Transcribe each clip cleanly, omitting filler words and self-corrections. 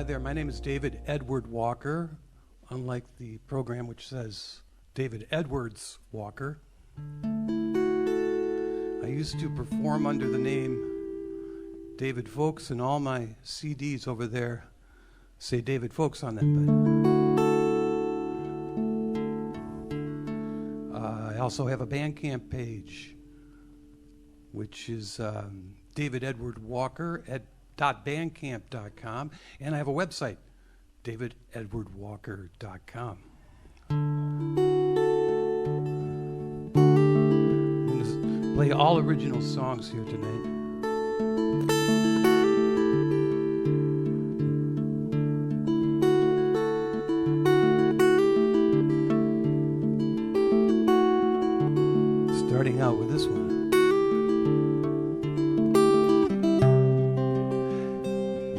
Hi there, my name is David Edward Walker, unlike the program which says David Edwards Walker. I used to perform under the name David Folks, and all my CDs over there say David Folks on them. But I also have a Bandcamp page, which is David Edward Walker at .bandcamp.com, and I have a website, davidedwardwalker.com. I'm going to play all original songs here tonight. Starting out with this one.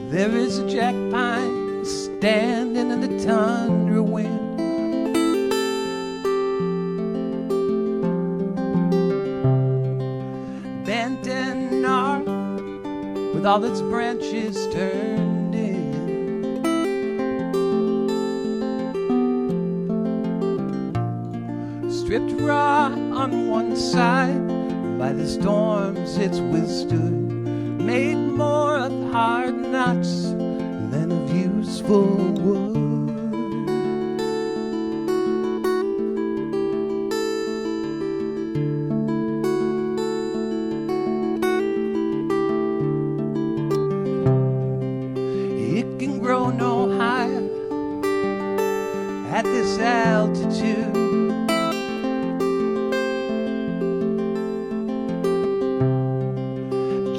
There is a jack pine standing in the tundra wind, bent and gnarled with all its branches turned in. Stripped raw on one side by the storms it's withstood, made more of hard knots than of useful wood. It can grow no higher at this altitude.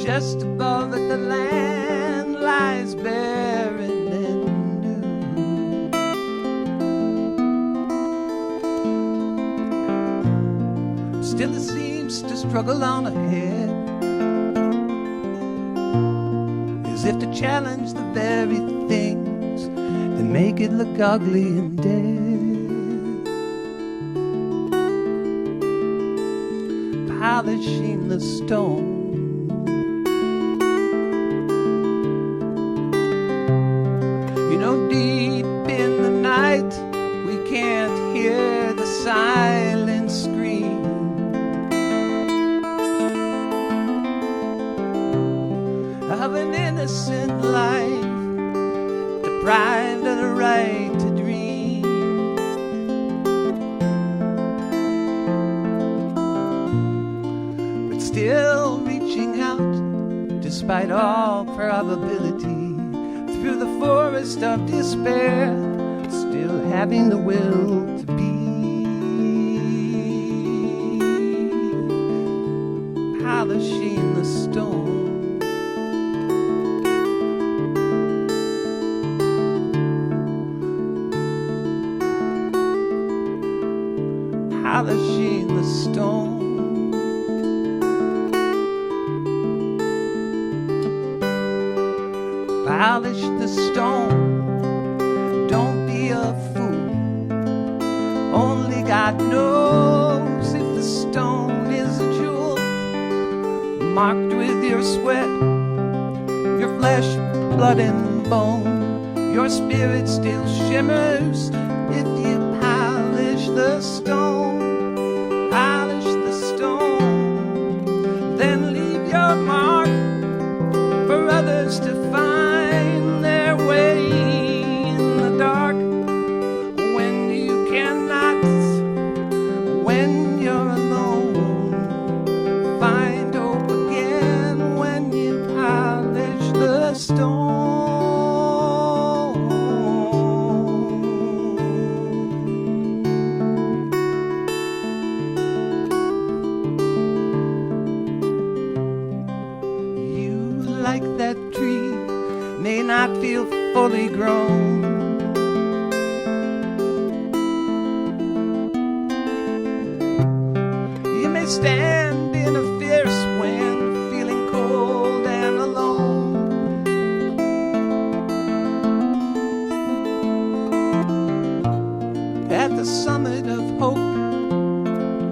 Just above it, the land lies barren and new. Still it seems to struggle on ahead, as if to challenge the very things that make it look ugly and dead. Polishing the stone, deep in the night, we can't hear the silent scream of an innocent life, deprived of the right to dream. But still reaching out, despite all probability, through the forest of despair, still having the will to be. Polishing the stone, polishing the stone. Polish the stone, don't be a fool. Only God knows if the stone is a jewel, marked with your sweat, your flesh, blood and bone. Your spirit still shimmers if you polish the stone. Polish the stone, then leave your mark for others to find their way in the dark. When you cannot, when you're alone, find hope again when you polish the stone. You, like that tree, may not feel fully grown. You may stand in a fierce wind, feeling cold and alone. At the summit of hope,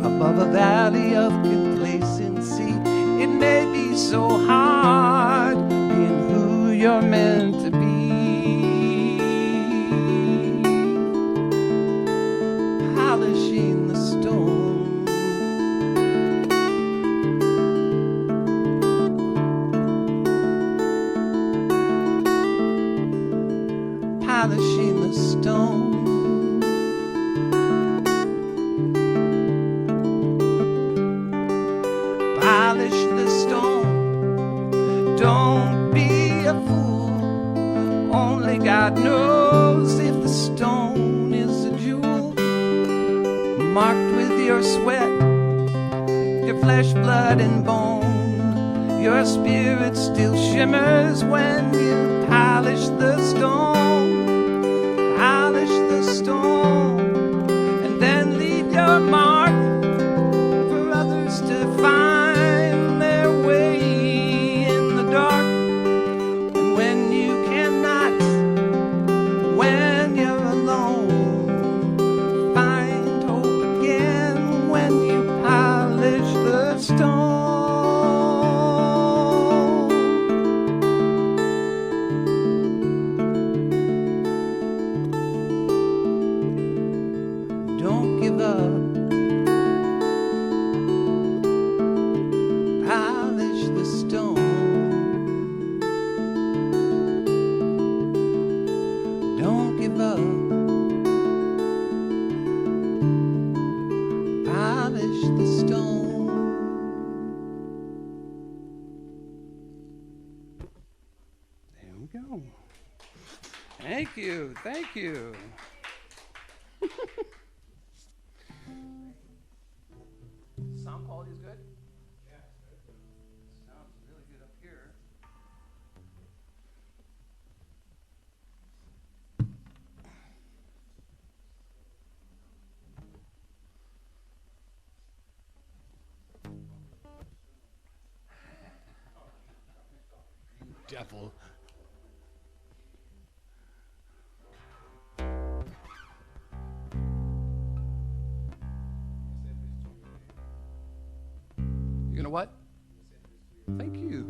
above a valley of complacency, it may be so hard being who you're meant to be. God knows if the stone is a jewel, marked with your sweat, your flesh, blood, and bone. Your spirit still shimmers when you polish the stone, polish the stone, and then leave your mark for others to find their way in the dark. And when you cannot, when you're alone, find hope again when you polish the stone. Don't give up. Polish the stone. Don't give up. Polish the stone. There we go. Thank you. Thank you. Sound quality is good? Yeah. Sounds really good up here. Devil. You gonna what? Thank you.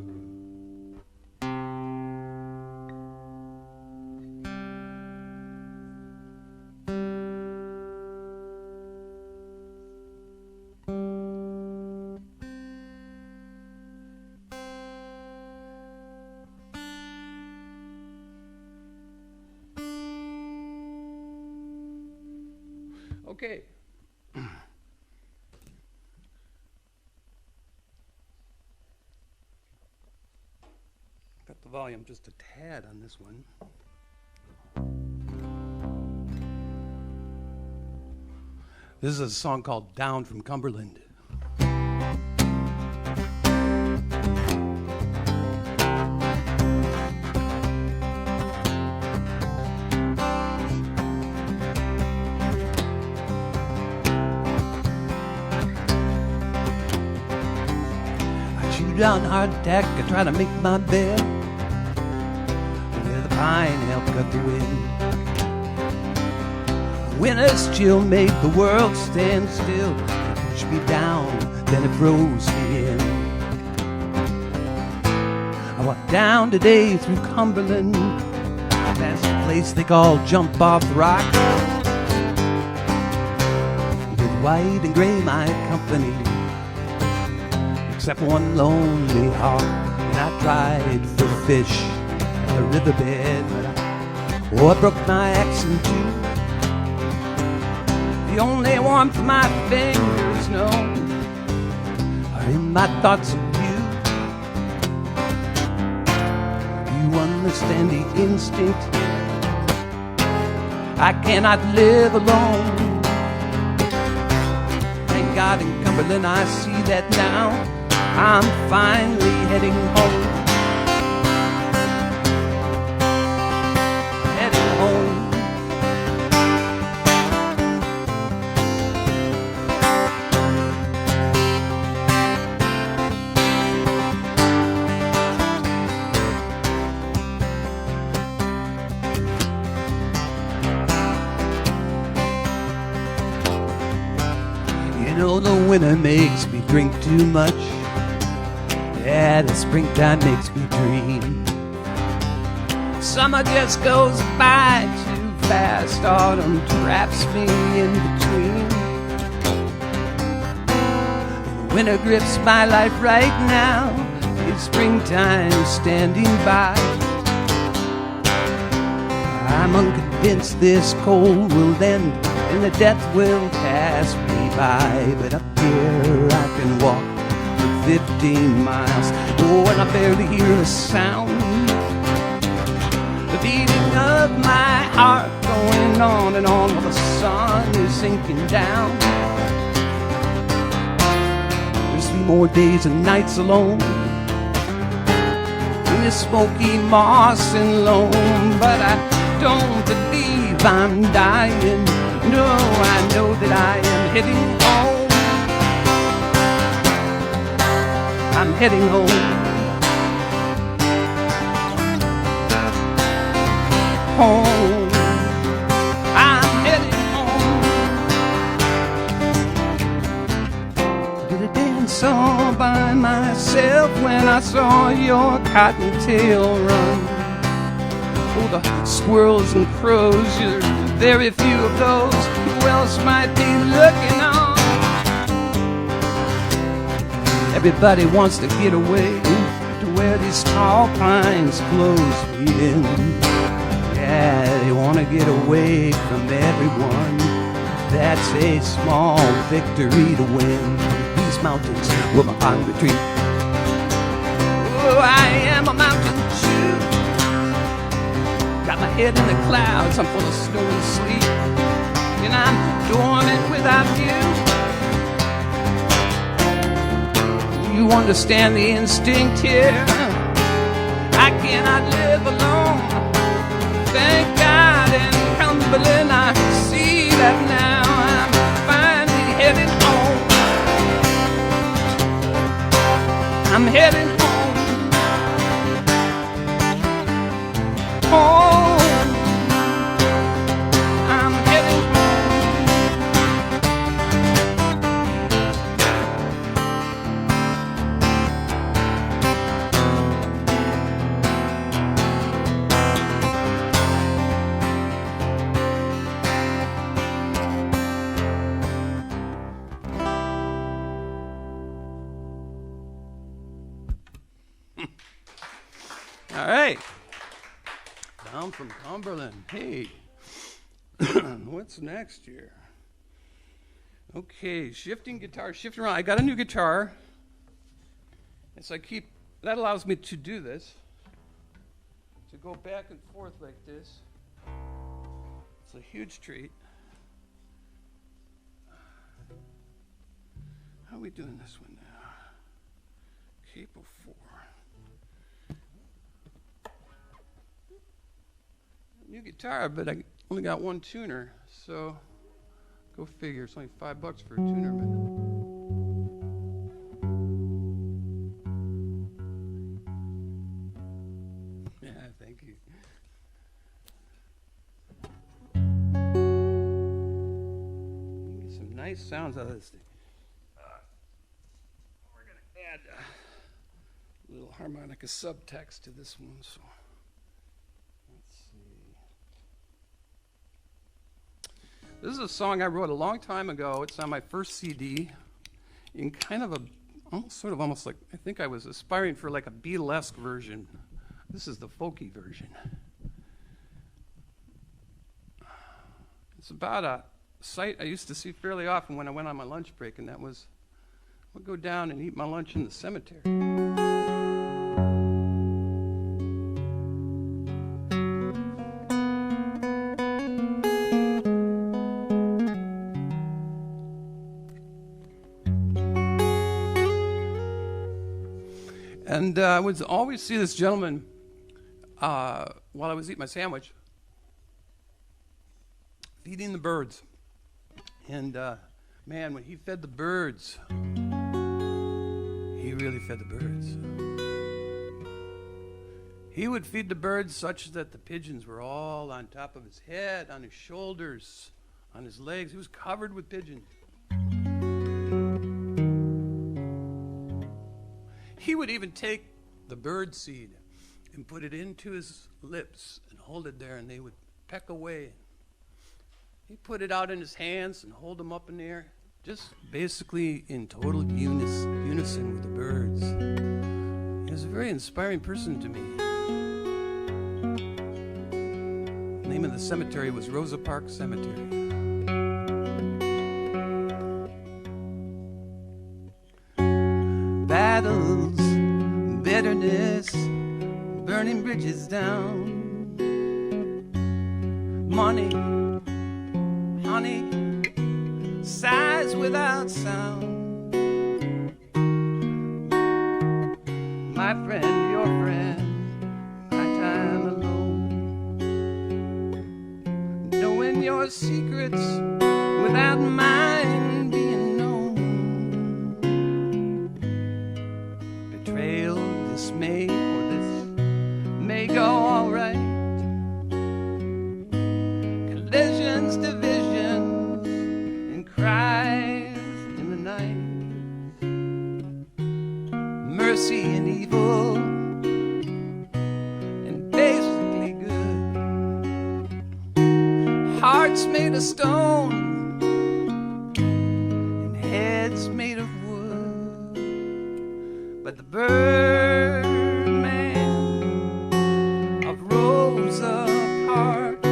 Okay. Got the volume just a tad on this one. This is a song called Down from Cumberland. On hard tack, I try to make my bed where the pine helped cut the wind. Winter's chill made the world stand still. It pushed me down, then it froze me in. I walked down today through Cumberland, past a place they call Jump Off Rock, with white and gray my company, except one lonely hawk. And I tried for fish at the riverbed, but I broke my axe in two. The only warmth my fingers know are in my thoughts of you. You understand the instinct. I cannot live alone. Thank God in Cumberland I see that now. I'm finally heading home. Heading home. You know the winter makes me drink too much. Yeah, the springtime makes me dream. Summer just goes by too fast. Autumn traps me in between. And winter grips my life right now. It's springtime standing by. I'm unconvinced this cold will end and the death will pass me by. But up here I can walk 15 miles. Oh, and I barely hear a sound. The beating of my heart going on and on while the sun is sinking down. There's 3 more days and nights alone in this smoky moss and loam, but I don't believe I'm dying. No, I know that I am heading home. I'm heading home. Home. I'm heading home. Did a dance all by myself when I saw your cottontail run. Oh, the squirrels and crows, there's very few of those. Who else might be looking on? Everybody wants to get away to where these tall pines close me in. Yeah, they want to get away from everyone. That's a small victory to win. These mountains will my find retreat. Oh, I am a mountain Jew. Got my head in the clouds, I'm full of snow and sleet, and I'm dormant without you. You understand the instinct here. I cannot live alone. Thank God in Cumberland I see that now I'm finally headed home. I'm heading home. Home. I'm heading All right. Down from Cumberland. Hey. What's next here? Okay, shifting guitar, shifting around. I got a new guitar. And so that allows me to do this. To go back and forth like this. It's a huge treat. How are we doing this one now? Capo 4. New guitar, but I only got one tuner, so go figure. It's only $5 for a tuner, but yeah, thank you. You can get some nice sounds out of this thing. We're gonna add a little harmonica subtext to this one, so. This is a song I wrote a long time ago. It's on my first CD in kind of almost like, I think I was aspiring for like a Beatlesque version. This is the folky version. It's about a sight I used to see fairly often when I went on my lunch break, and that was, I would go down and eat my lunch in the cemetery. And I would always see this gentleman while I was eating my sandwich, feeding the birds. And man, when he fed the birds, he really fed the birds. He would feed the birds such that the pigeons were all on top of his head, on his shoulders, on his legs. He was covered with pigeons. He would even take the bird seed and put it into his lips and hold it there, and they would peck away. He put it out in his hands and hold them up in the air, just basically in total unison with the birds. He was a very inspiring person to me. The name of the cemetery was Rosa Parks Cemetery. Battles, bitterness, burning bridges down. money, honey, sighs without sound. My friend, your friend, my time alone. Knowing your secrets without mine being known. Betrayal, dismay, or this may go all right. Collisions, divisions, and cries in the night. Mercy and evil, and basically good. Hearts made of stone, and heads made of wood. But the Birdman of Rosa Park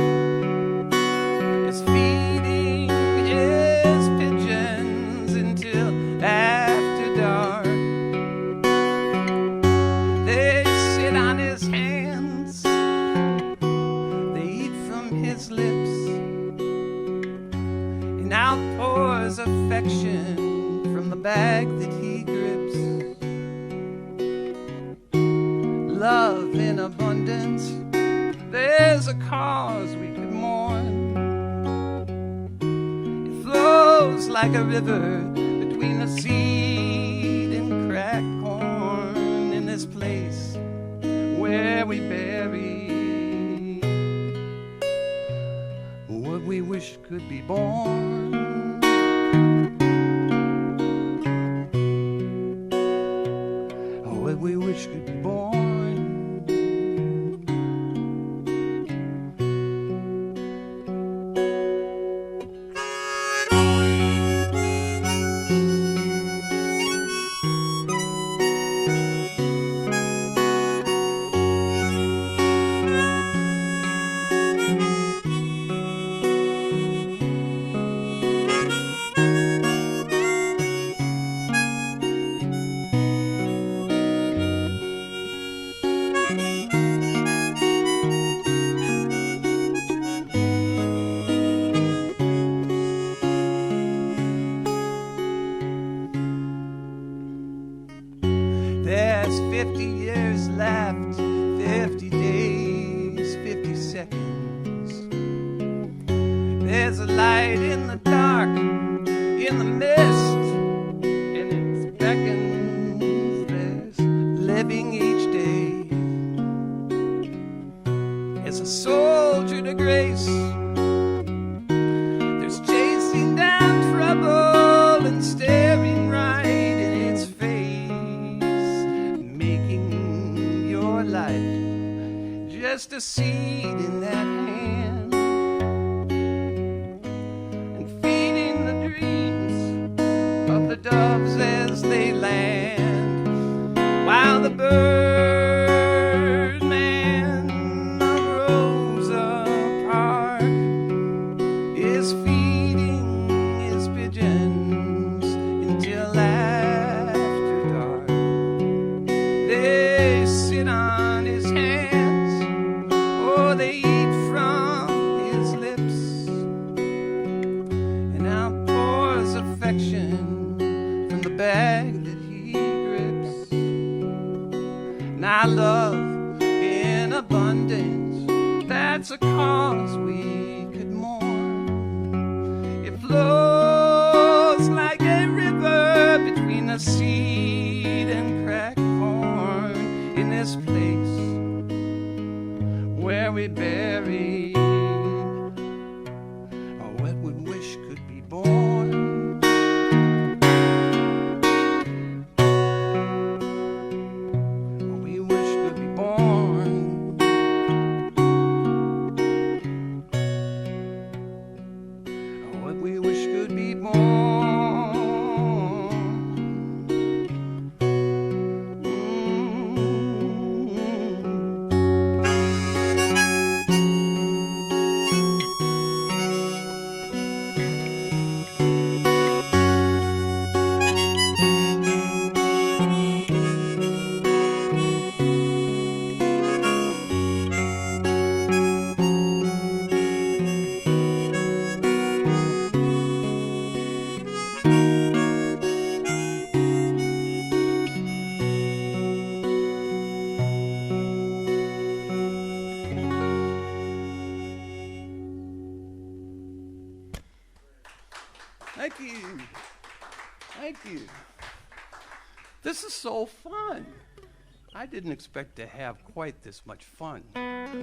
is feeding his pigeons until after dark. They sit on his hands, they eat from his lips, and out pours affection from the bag that he grips. Love in abundance, there's a cause we could mourn. It flows like a river between the seed and cracked corn in this place where we bury what we wish could be born. What we wish could be born. There's 50 years left, 50 days, 50 seconds. There's a light in the dark, in the mist, and it beckons. There's living each day. As a soldier to grace, there's chasing down trouble and staring right in its face, making your life just a seed in that hand, and feeding the dreams of the doves as they land, while the Birdman of Rosa Park is feeding his pigeons until after dark. They sit on his hands, or they eat from his lips, and out pours affection from the bag that he grips. Now love in abundance, that's a cause we could mourn. It flows like a river between the seed and cracked corn in this place where we bury what we wish could be born. What we wish could be born. What we wish could be born. so fun. I didn't expect to have quite this much fun.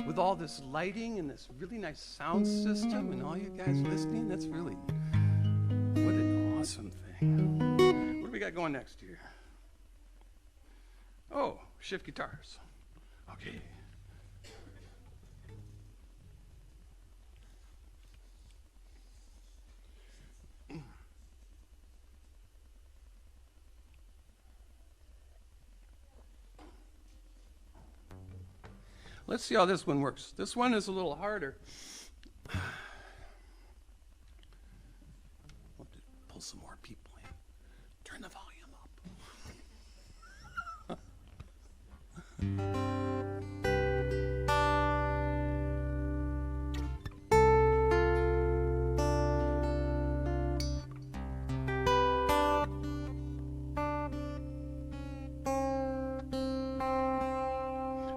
With all this lighting and this really nice sound system and all you guys listening, that's really, what an awesome thing. What do we got going next here? Oh, shift guitars. Okay. Let's see how this one works. This one is a little harder. I'll have to pull some more people in. Turn the volume up.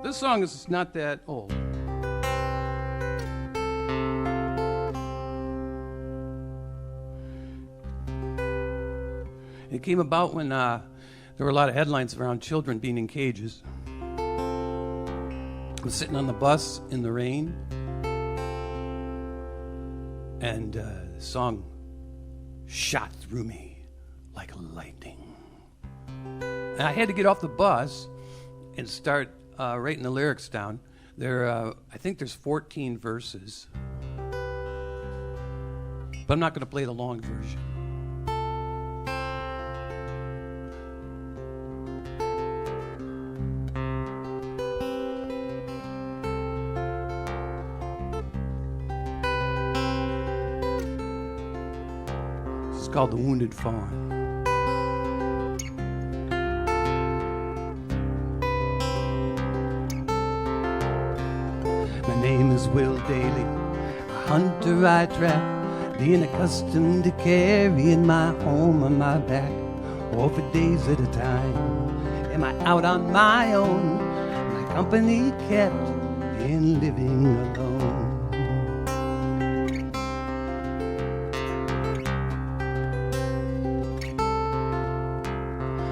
This song is not that old. It came about when there were a lot of headlines around children being in cages. I was sitting on the bus in the rain, and the song shot through me like lightning. And I had to get off the bus and start writing the lyrics down. I think there's 14 verses, but I'm not going to play the long version. This is called The Wounded Fawn. My name is Will Daly, a hunter I track, being accustomed to carrying my home on my back, or for days at a time. Am I out on my own? My company kept in living alone.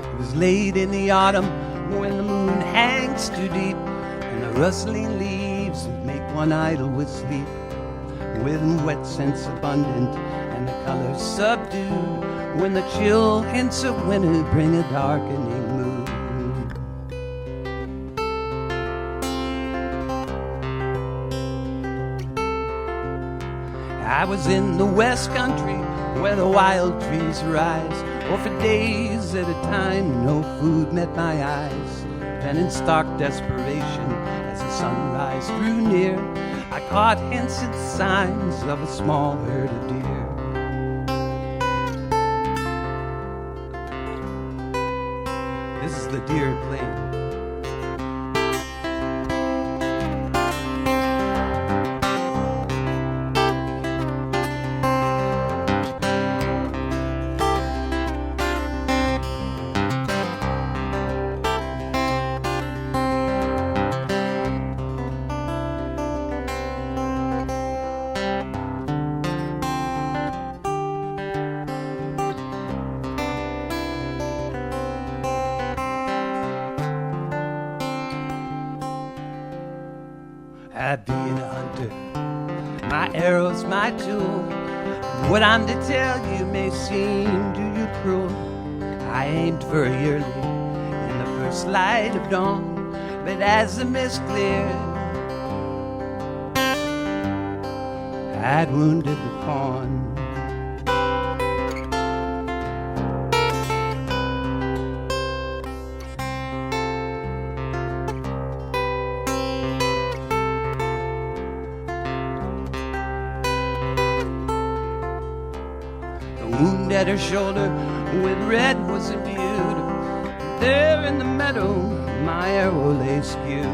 It was late in the autumn when the moon hangs too deep, and the rustling leaves make one idle with sleep, with wet scents abundant and the colors subdued, when the chill hints of winter bring a darkening mood. I was in the West Country where the wild trees rise, or for days at a time no food met my eyes. Then in stark desperation, as the sunrise drew near, I caught hints and signs of a small herd of deer. This is the deer playing. I being a hunter, my arrow's my tool. What I'm to tell you may seem to you cruel. I aimed for a yearling in the first light of dawn, but as the mist cleared, I'd wounded the fawn. Wound at her shoulder with red was imbued. There in the meadow my arrow lay skewed.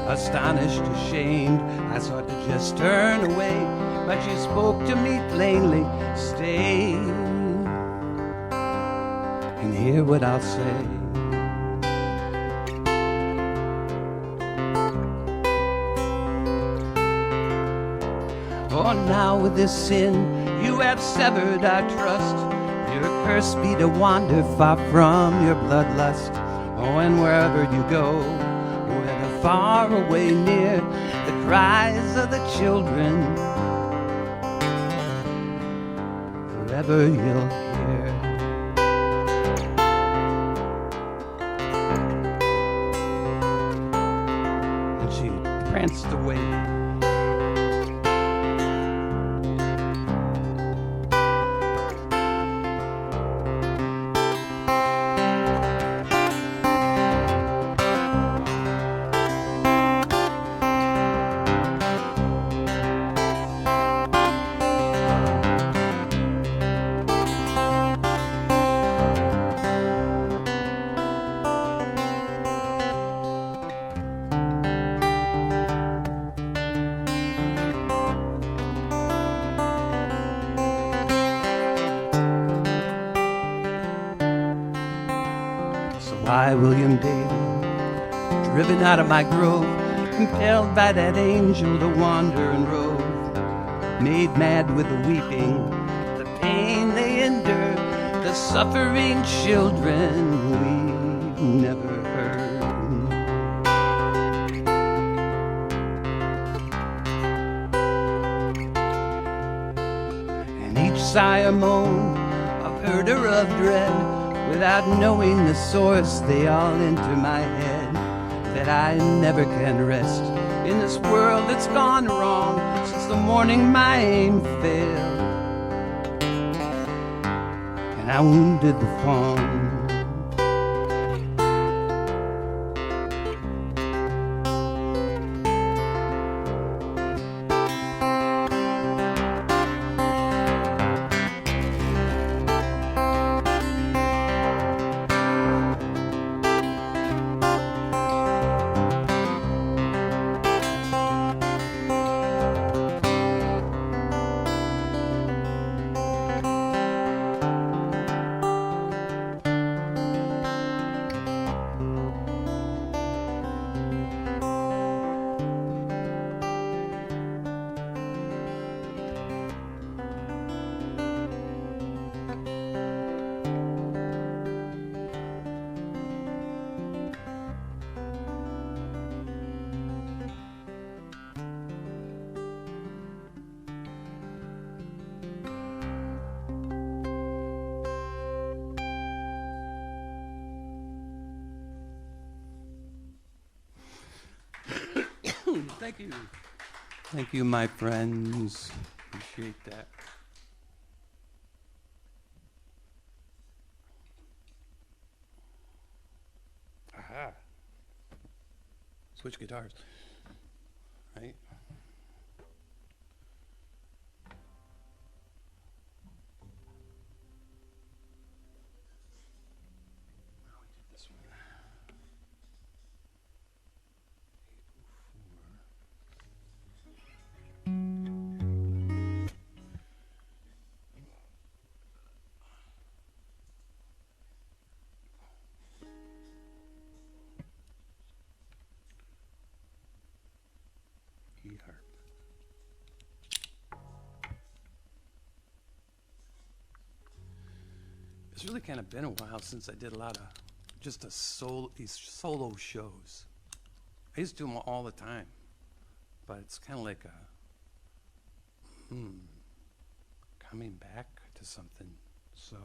Astonished, ashamed, I sought to just turn away, but she spoke to me plainly, stay and hear what I'll say. Oh, now with this sin you have severed our trust. Your curse be to wander far from your bloodlust. Oh, and wherever you go, whether far away, near, the cries of the children forever you'll hear. And she pranced away. I, William David, driven out of my grove, compelled by that angel to wander and rove, made mad with the weeping, the pain they endure, the suffering children we've never heard. And each sigh or moan of hurt or of dread, without knowing the source, they all enter my head, that I never can rest in this world that's gone wrong since the morning my aim failed, and I wounded the fawn. Thank you. Thank you, my friends. Appreciate that. Aha. Switch guitars. Right? It's really kind of been a while since I did a lot of just these solo shows. I used to do them all the time, but it's kind of like a coming back to something. So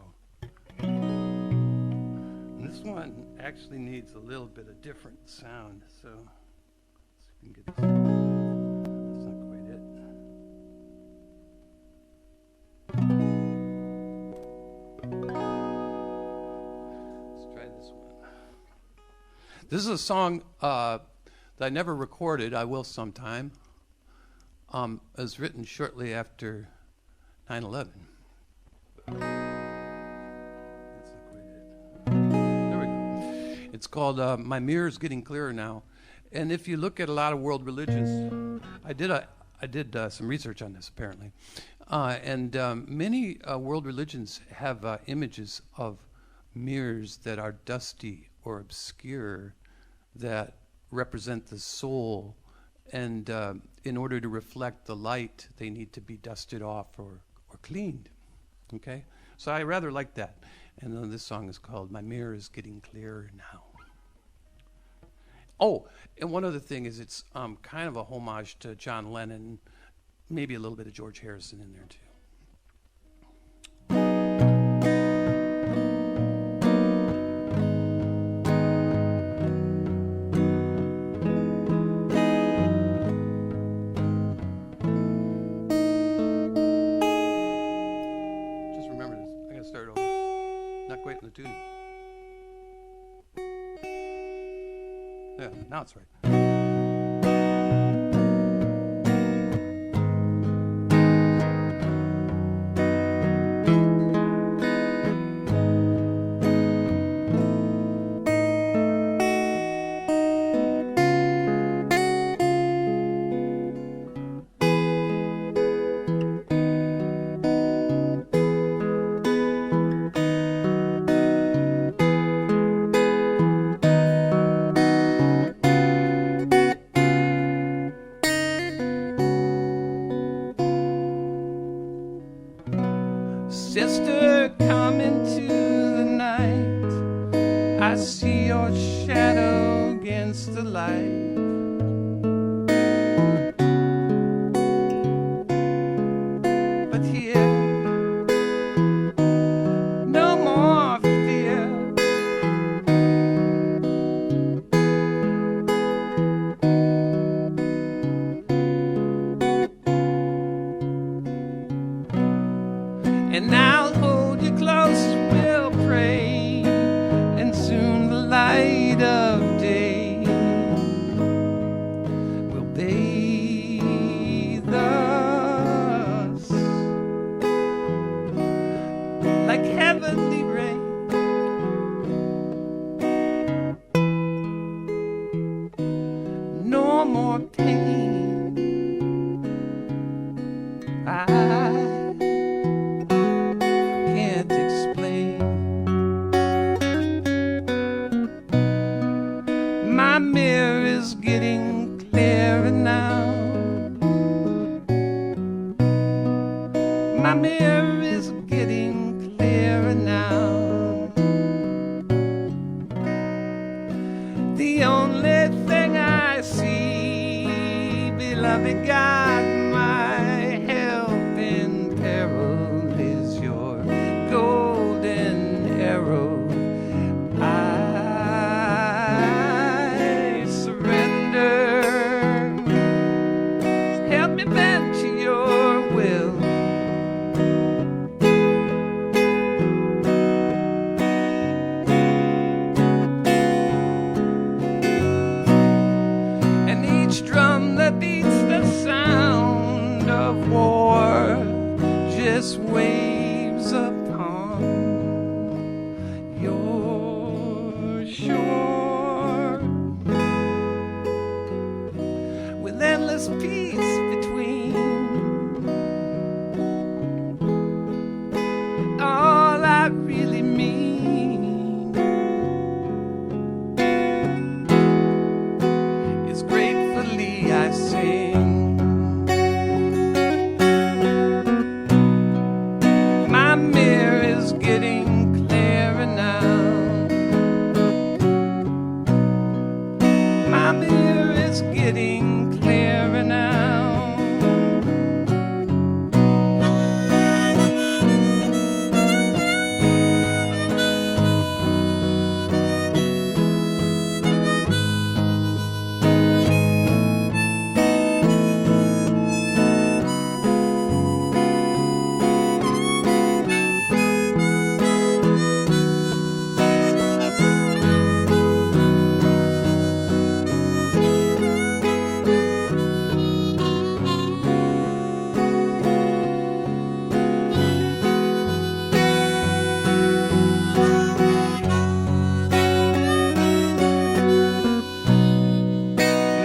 this one actually needs a little bit of different sound. So let's see if we can get this. That's not quite it. This is a song that I never recorded. I will sometime. It was written shortly after 9/11. That's not quite it. There we go. It's called "My Mirror's Getting Clearer Now." And if you look at a lot of world religions, I did some research on this apparently, and many world religions have images of mirrors that are dusty or obscure, that represent the soul, and in order to reflect the light, they need to be dusted off or cleaned. Okay, so I rather like that. And then this song is called "My Mirror is Getting Clearer Now." Oh, and one other thing is it's kind of a homage to John Lennon, maybe a little bit of George Harrison in there too. Just remember this. I gotta start over. Not quite in the tuning. Yeah, now it's right. Sister, come into the night. I see your shadow against the light. But here, no more fear. And I'll hold you close, we'll pray, and soon the light of day will bathe us like heavenly rain. No more pain. I can't explain. My mirror is getting clearer now. My mirror is getting clearer now. The only thing I see, beloved God, my help in peril is your golden arrow. I surrender. Help me bend to your will. And each drum that beats the sound of war just waves upon your shore with endless peace between. All I really mean is gratefully I sing. My mirror is getting clearer now. My mirror is getting clearer now.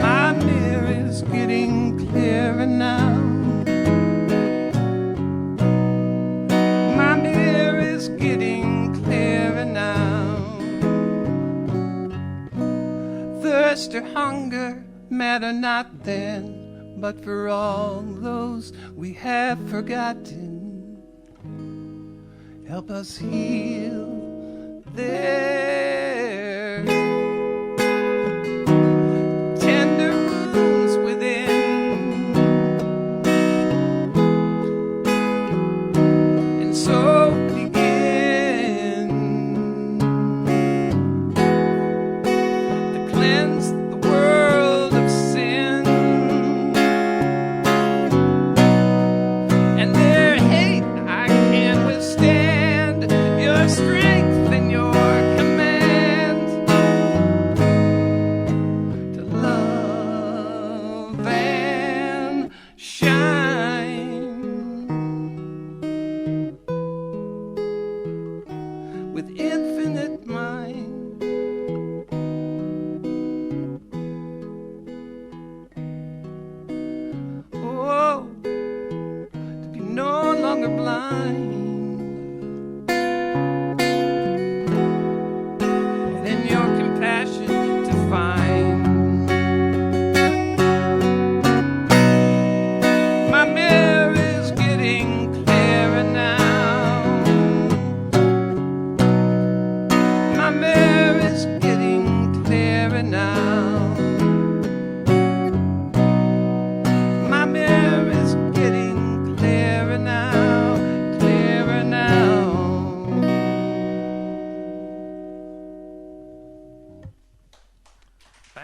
My mirror is getting clearer now. My mirror is getting clearer now. Thirst or hunger matter not then, but for all those we have forgotten, help us heal there.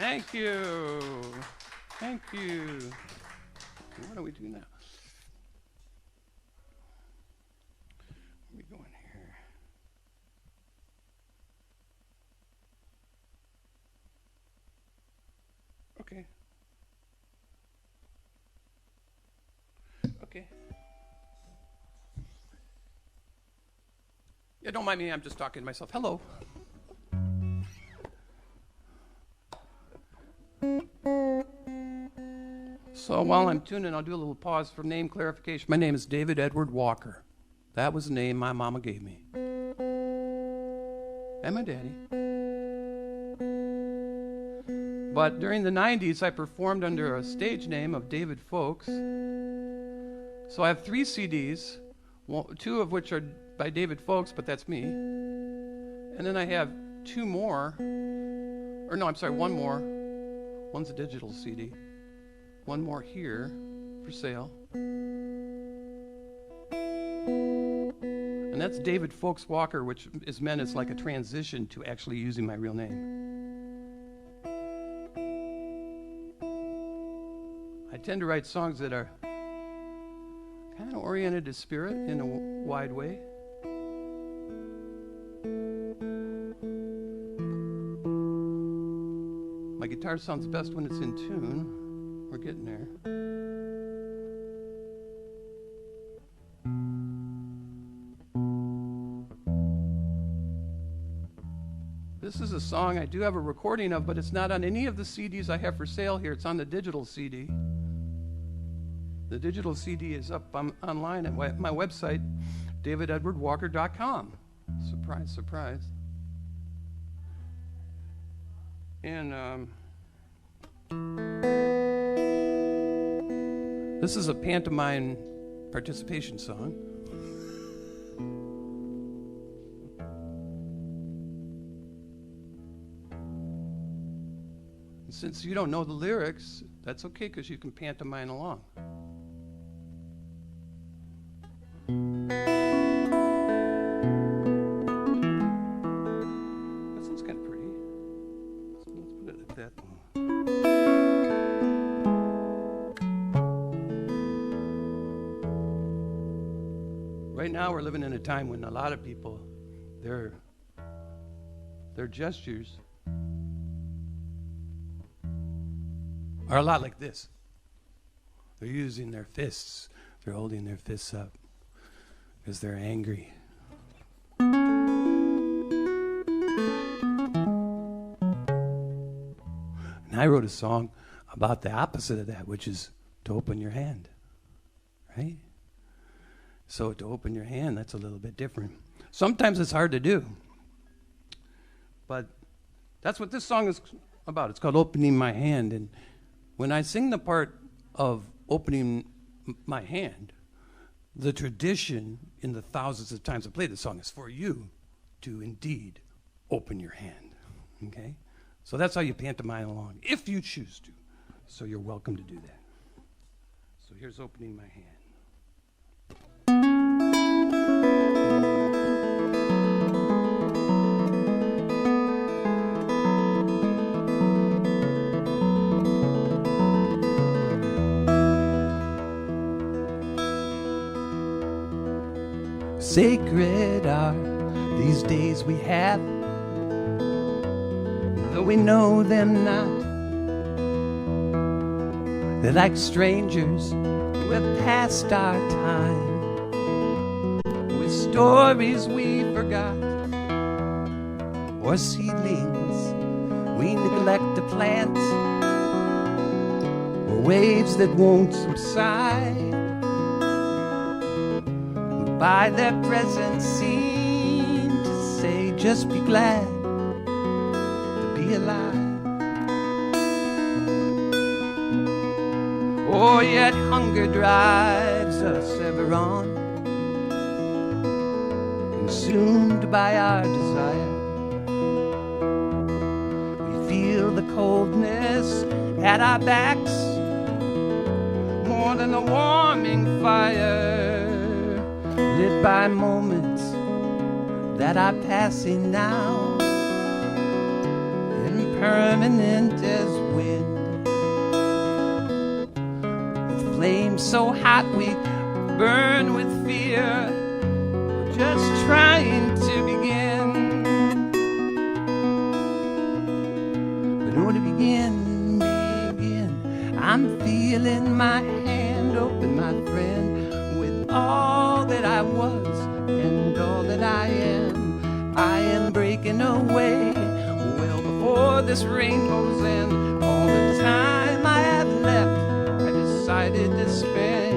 Thank you. Thank you. What do we do now? Let me go in here. Okay. Okay. Yeah, don't mind me. I'm just talking to myself. Hello. So while I'm tuning, I'll do a little pause for name clarification. My name is David Edward Walker. That was the name my mama gave me. And my daddy. But during the 90s, I performed under a stage name of David Folks. So I have 3 CDs, 2 of which are by David Folks, but that's me. And then I have 2 more. Or no, I'm sorry, 1 more. One's a digital CD. 1 more here for sale. And that's David Folks Walker, which is meant as like a transition to actually using my real name. I tend to write songs that are kind of oriented to spirit in a wide way. My guitar sounds best when it's in tune. We're getting there. This is a song I do have a recording of, but it's not on any of the CDs I have for sale here. It's on the digital CD. The digital CD is up online at my website, davidedwardwalker.com. Surprise, surprise. And this is a pantomime participation song. And since you don't know the lyrics, that's okay because you can pantomime along. That sounds kind of pretty. So let's put it at that one. Right now we're living in a time when a lot of people, their gestures are a lot like this. They're using their fists. They're holding their fists up because they're angry. And I wrote a song about the opposite of that, which is to open your hand, right? So to open your hand, that's a little bit different. Sometimes it's hard to do. But that's what this song is about. It's called Opening My Hand. And when I sing the part of opening my hand, the tradition in the thousands of times I played the song is for you to indeed open your hand. Okay? So that's how you pantomime along, if you choose to. So you're welcome to do that. So here's Opening My Hand. Sacred are these days we have, though we know them not. They're like strangers who have passed our time, with stories we forgot, or seedlings we neglect to plant, or waves that won't subside. By their presence seem to say, just be glad to be alive. Oh, yet hunger drives us ever on, consumed by our desire. We feel the coldness at our backs more than the warming fire, lit by moments that are passing now, permanent as wind. With flames so hot we burn with fear, we're just trying to begin. But oh, to begin, I'm feeling my hand open, my friend, with all that I was and all that I am. I am breaking away, well before this rainbow's end. All the time I have left, I decided to spend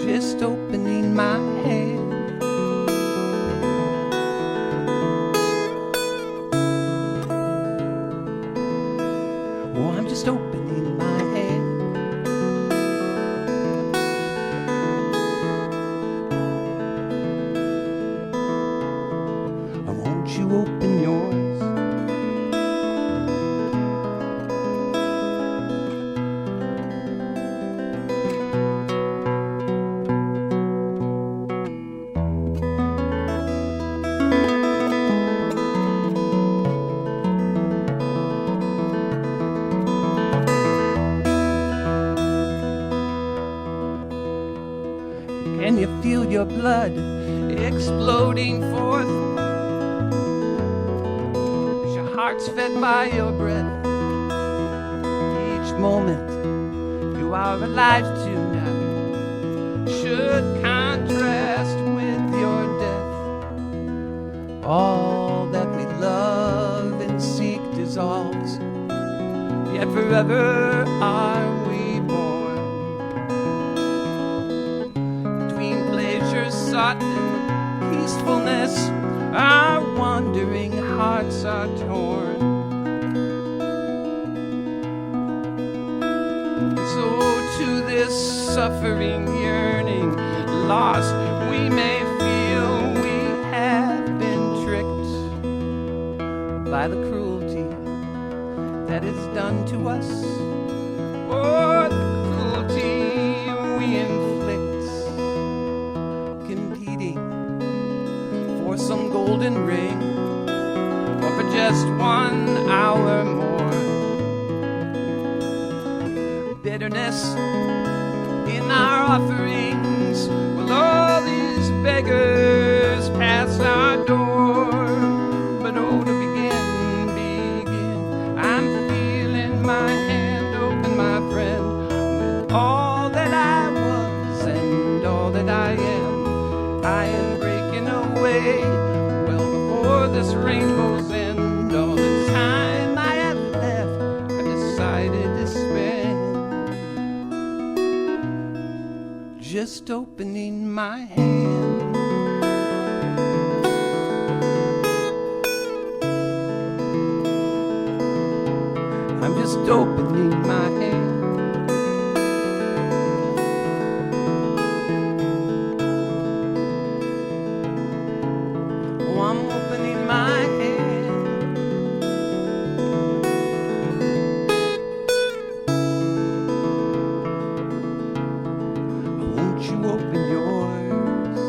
just opening my hand. Oh, I'm just opening my hand. Won't you open yours? Can you feel your blood exploding forth? Is your heart's fed by your breath? Each moment you are alive tonight should contrast with your death. All that we love and seek dissolves, yet forever are we born. Between pleasures sought and peacefulness, our wandering hearts are torn. So to this suffering yearning lost, we may feel we have been tricked by the cruelty that is done to us, or the cruelty we inflict, competing for some golden ring, or for just 1 hour more. Bitterness in our offerings, will all these beggars pass our door? But oh, to begin, I'm feeling my hand open, my friend, with all that I was and all that I am. I am breaking away, well before this rainbow's end. All the time I have left, I decided to spend just opening my hand. I'm just opening my hand. Oh, I'm opening my hand. Won't you open yours?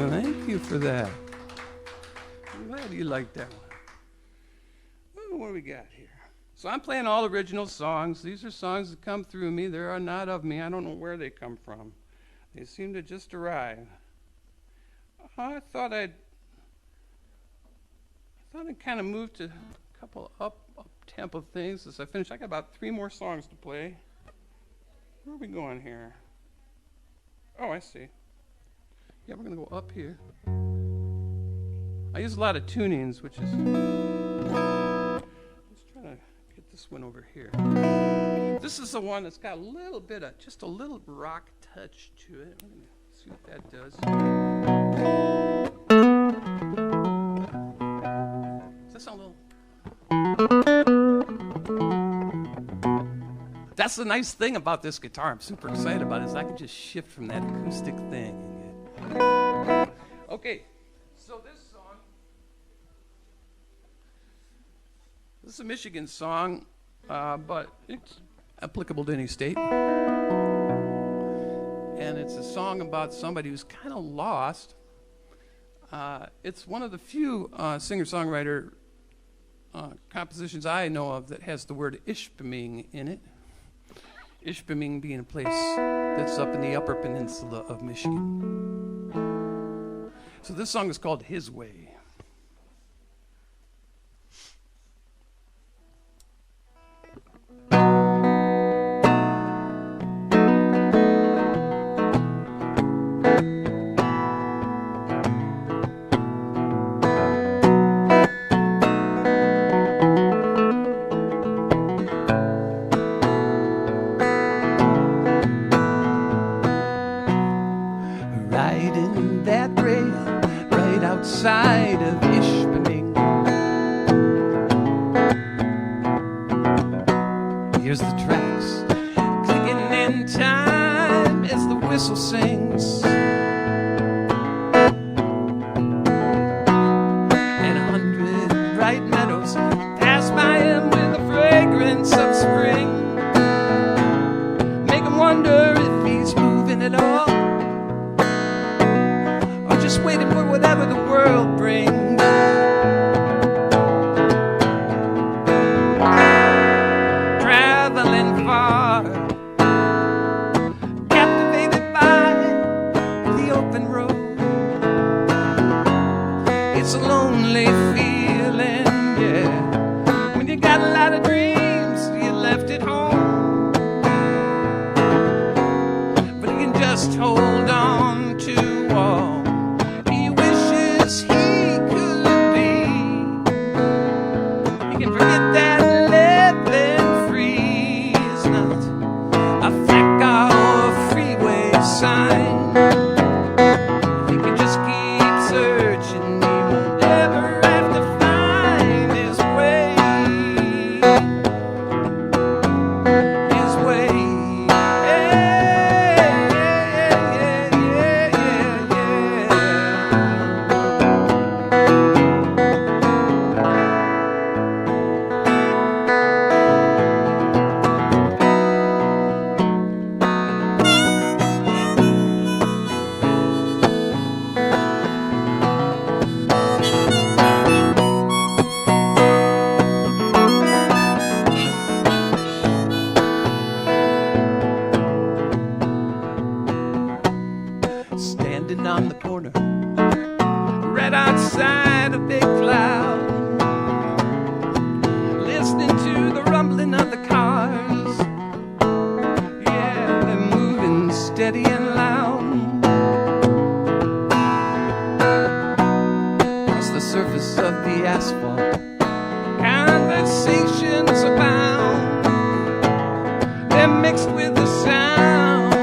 Thank you for that. I'm glad you liked that one. What do we got here? So I'm playing all original songs. These are songs that come through me. They are not of me. I don't know where they come from. They seem to just arrive. I thought I'd kind of move to a couple up-tempo things as I finish. I got about 3 more songs to play. Where are we going here? Oh, I see. Yeah, we're going to go up here. I use a lot of tunings, which is... Let's try to get this one over here. This is the one that's got a little bit of, just a little rock touch to it. Let me see what that does. Does that sound a little... That's the nice thing about this guitar. I'm super excited about it, is I can just shift from that acoustic thing. Okay, so this song, this is a Michigan song, but it's applicable to any state. And it's a song about somebody who's kind of lost. It's one of the few singer-songwriter compositions I know of that has the word Ishpeming in it. Ishpeming being a place that's up in the Upper Peninsula of Michigan. So this song is called His Way. Outside of Ishpeming, here's the tracks clicking in time as the whistle sings, and 100 bright meadows pass by him with the fragrance of spring, make him wonder if he's moving at all, or just waiting for whatever the world brings. Traveling far, captivated by the open road. It's a lonely feeling, yeah, when you got a lot of dreams you left at home, but you can just hold on to all he wishes he could be. You can forget that living free is not a fleck or a freeway sign. You can just keep searching, he won't ever have to find his way. His way. Standing on the corner, right outside a big cloud, listening to the rumbling of the cars. Yeah, they're moving steady and loud across the surface of the asphalt. Conversations abound, they're mixed with the sound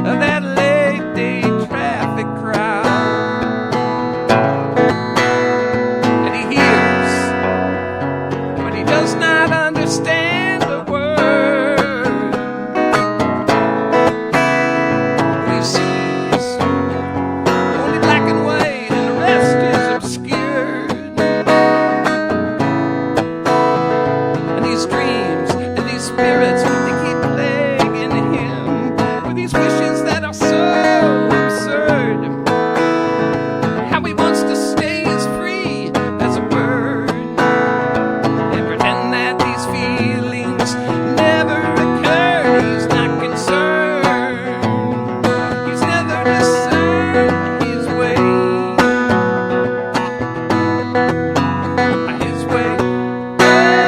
of that late day traffic crowd. And he hears, but he does not understand a word. He sees only black and white, and the rest is obscured. And these dreams and these spirits, they keep plaguing him with these wishes that are so absurd. How he wants to stay as free as a bird, and pretend that these feelings never occurred. He's not concerned, he's never discerned his way. His way. Yeah.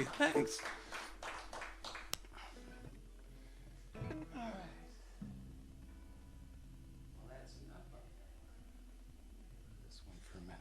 Richie. Thanks. All right. Well, that's enough of this one for a minute.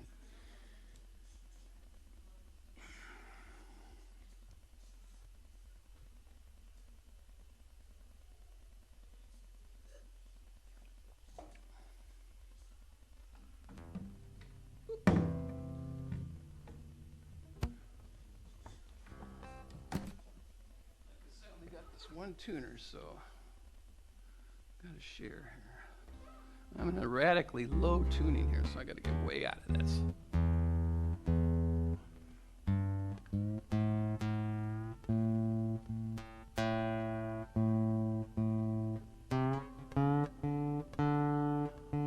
One tuner, so got to share here. I'm in a radically low tuning here, so I got to get way out of this.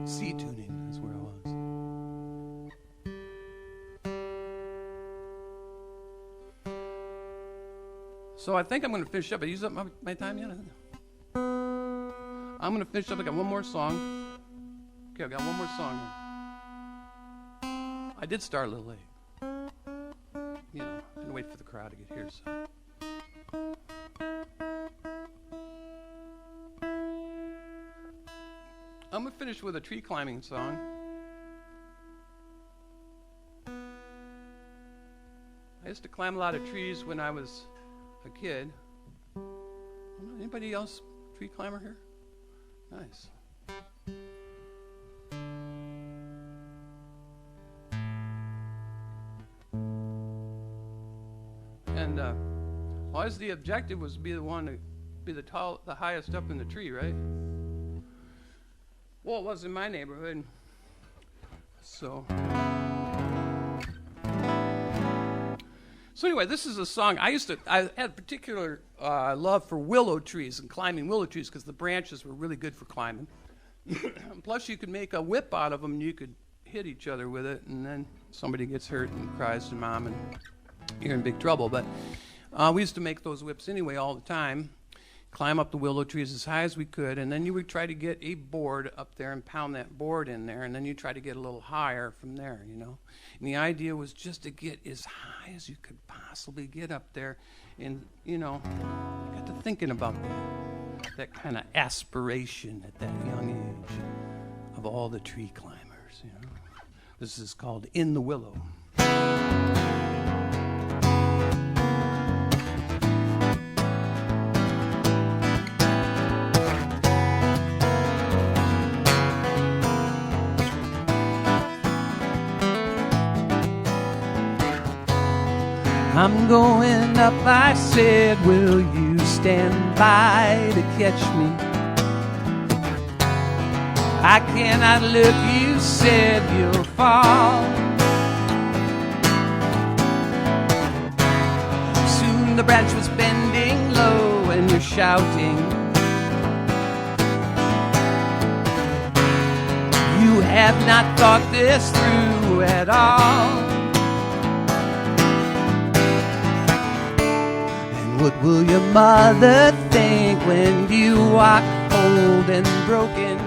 C tuning is where I was. So I think I'm going to finish up. I used up my time yet? I'm going to finish up. I got one more song. Okay, I got one more song here. I did start a little late. You know, I had to wait for the crowd to get here. So. I'm going to finish with a tree climbing song. I used to climb a lot of trees when I was a kid. Anybody else tree climber here? Nice. And always the objective was to be the one to be the highest up in the tree, right? Well, it was in my neighborhood. So anyway, this is a song. I had particular love for willow trees and climbing willow trees because the branches were really good for climbing. Plus, you could make a whip out of them, and you could hit each other with it, and then somebody gets hurt and cries to mom, and you're in big trouble. But we used to make those whips anyway all the time, climb up the willow trees as high as we could, and then you would try to get a board up there and pound that board in there, and then you try to get a little higher from there, you know. And the idea was just to get as high as you could possibly get up there, and, you know, I got to thinking about that kind of aspiration at that young age of all the tree climbers, you know. This is called In the Willow. I'm going up, I said, will you stand by to catch me? I cannot look, you said you'll fall. Soon the branch was bending low and you're shouting. You have not thought this through at all. What will your mother think when you walk old and broken?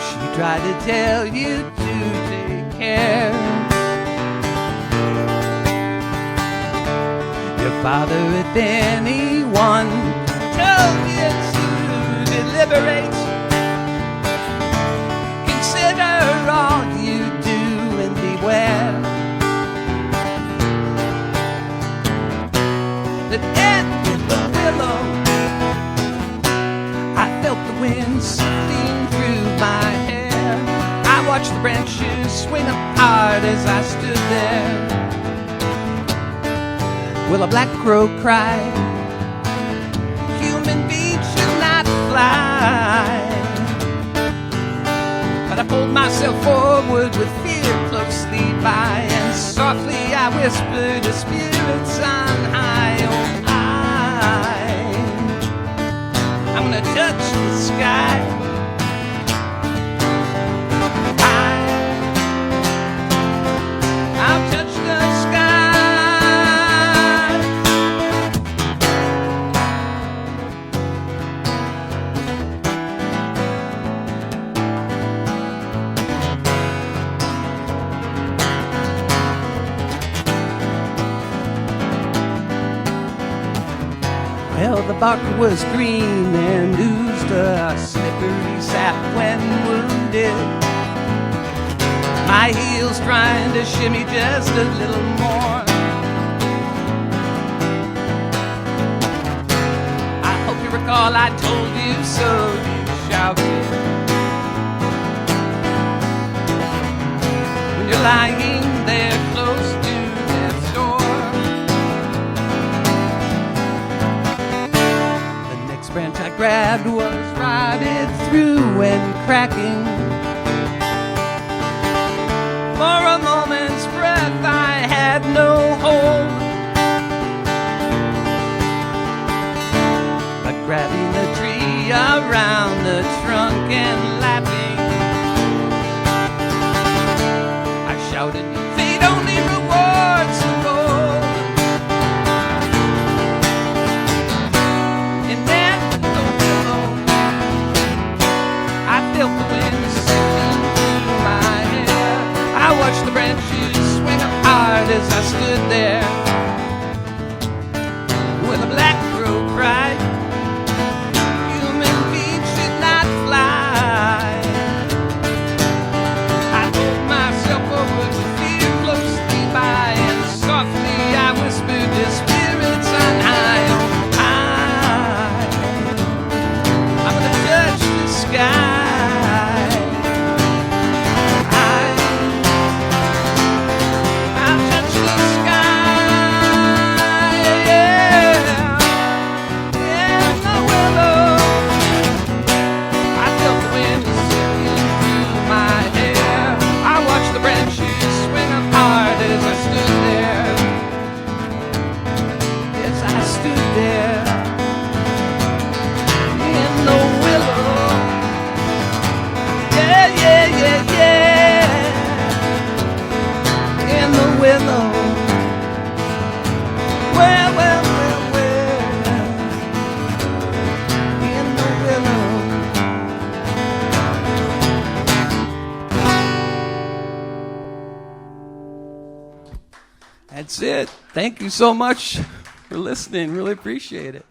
She tried to tell you to take care. Your father, if anyone told you to deliberate, consider all you do and beware. In the willow, I felt the wind sifting through my hair. I watched the branches swing apart as I stood there. Well, a black crow cried, human beings should not fly. But I pulled myself forward with fear closely by, and softly I whispered to spirits on high. I'm gonna touch the sky. I'll touch the sky. the bark was green and oozed a slippery sap when wounded. My heels trying to shimmy just a little more. I hope you recall I told you so, you shouted. When you're lying there close to death's door. The next branch I grabbed was rotted through and cracking. For a moment's breath I had no hold, but grabbing the tree around the trunk and laughing, I shouted, fate only rewards the bold. And then the willow, I felt the wind sifting through my hair. I watched the branches swing apart as I stood there. When the black crow cried, human feet should not fly. I pulled myself over to fear closely by, and softly I whispered to spirits on high, oh high, I'm gonna touch the sky. That's it. Thank you so much for listening. Really appreciate it.